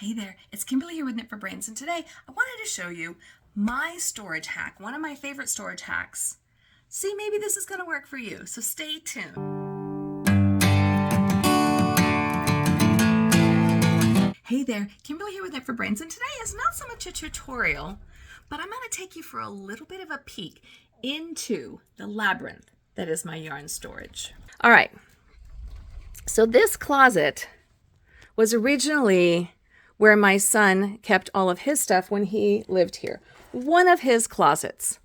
Hey there, it's Kimberly here with Knit for Brains, and today I wanted to show you my storage hack, one of my favorite storage hacks. See, maybe this is going to work for you, so stay tuned. Hey there, Kimberly here with Knit for Brains, and today is not so much a tutorial, but I'm going to take you for a little bit of a peek into the labyrinth that is my yarn storage. All right, so this closet was originally where my son kept all of his stuff when he lived here. One of his closets.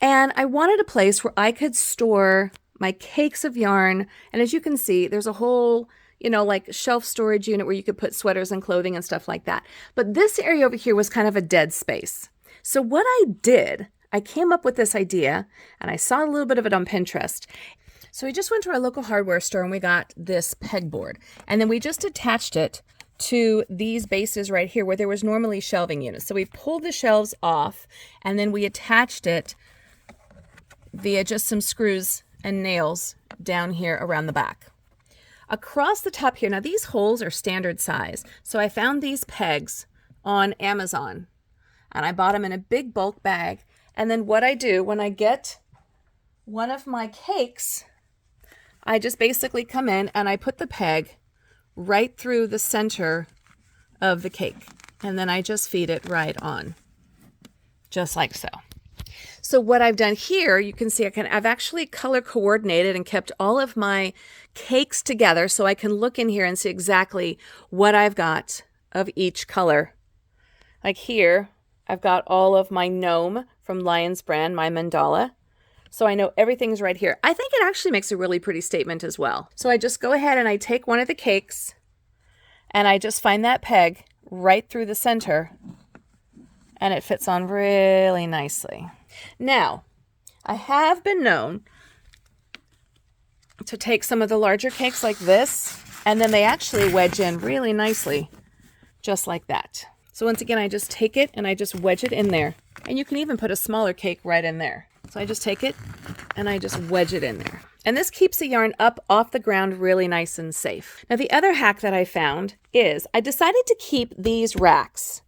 And I wanted a place where I could store my cakes of yarn. And as you can see, there's a whole, like shelf storage unit where you could put sweaters and clothing and stuff like that. But this area over here was kind of a dead space. So what I did, I came up with this idea, and I saw a little bit of it on Pinterest. So we just went to our local hardware store and we got this pegboard. And then we just attached it to these bases right here where there was normally shelving units. So we pulled the shelves off and then we attached it via just some screws and nails down here around the back. Across the top here, now these holes are standard size. So I found these pegs on Amazon and I bought them in a big bulk bag. And then what I do when I get one of my cakes, I just basically come in and I put the peg right through the center of the cake. And then I just feed it right on, just like so. So what I've done here, you can see I've actually color coordinated and kept all of my cakes together so I can look in here and see exactly what I've got of each color. Like here, I've got all of my gnome from Lion's Brand, my mandala. So I know everything's right here. I think it actually makes a really pretty statement as well. So I just go ahead and I take one of the cakes and I just find that peg right through the center and it fits on really nicely. Now, I have been known to take some of the larger cakes like this and then they actually wedge in really nicely, just like that. So once again, I just take it and I just wedge it in there. And you can even put a smaller cake right in there. So I just take it and I just wedge it in there. And this keeps the yarn up off the ground really nice and safe. Now the other hack that I found is I decided to keep these racks.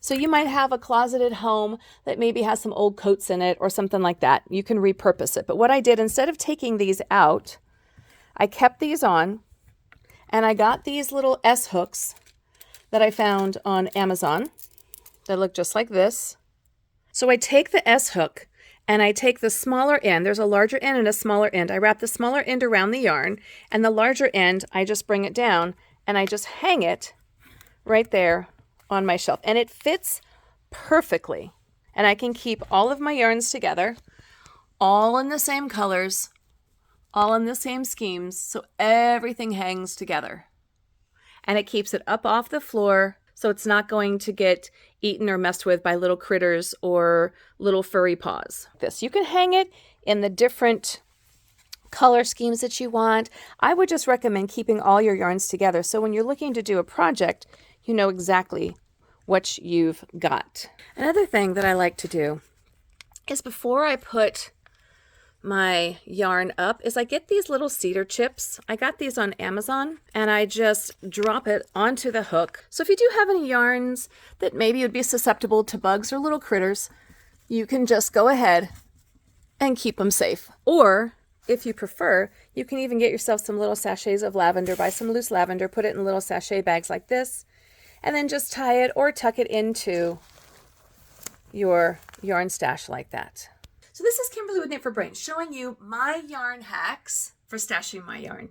So you might have a closet at home that maybe has some old coats in it or something like that. You can repurpose it. But what I did, instead of taking these out, I kept these on and I got these little S hooks that I found on Amazon that look just like this. So I take the S hook and I take the smaller end. There's a larger end and a smaller end. I wrap the smaller end around the yarn and the larger end, I just bring it down and I just hang it right there on my shelf. And it fits perfectly. And I can keep all of my yarns together, all in the same colors, all in the same schemes. So everything hangs together. And it keeps it up off the floor so it's not going to get eaten or messed with by little critters or little furry paws. You can hang it in the different color schemes that you want. I would just recommend keeping all your yarns together so when you're looking to do a project, you know exactly what you've got. Another thing that I like to do is before I put my yarn up is I get these little cedar chips. I got these on Amazon and I just drop it onto the hook. So if you do have any yarns that maybe would be susceptible to bugs or little critters, you can just go ahead and keep them safe. Or if you prefer, you can even get yourself some little sachets of lavender, buy some loose lavender, put it in little sachet bags like this, and then just tie it or tuck it into your yarn stash like that. So this is Kimberly with Knit for Brains showing you my yarn hacks for stashing my yarn.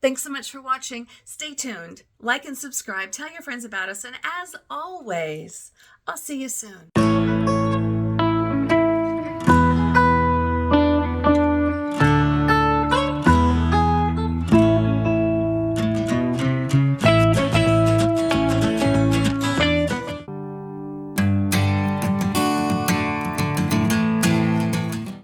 Thanks so much for watching. Stay tuned, like and subscribe, tell your friends about us, and as always, I'll see you soon.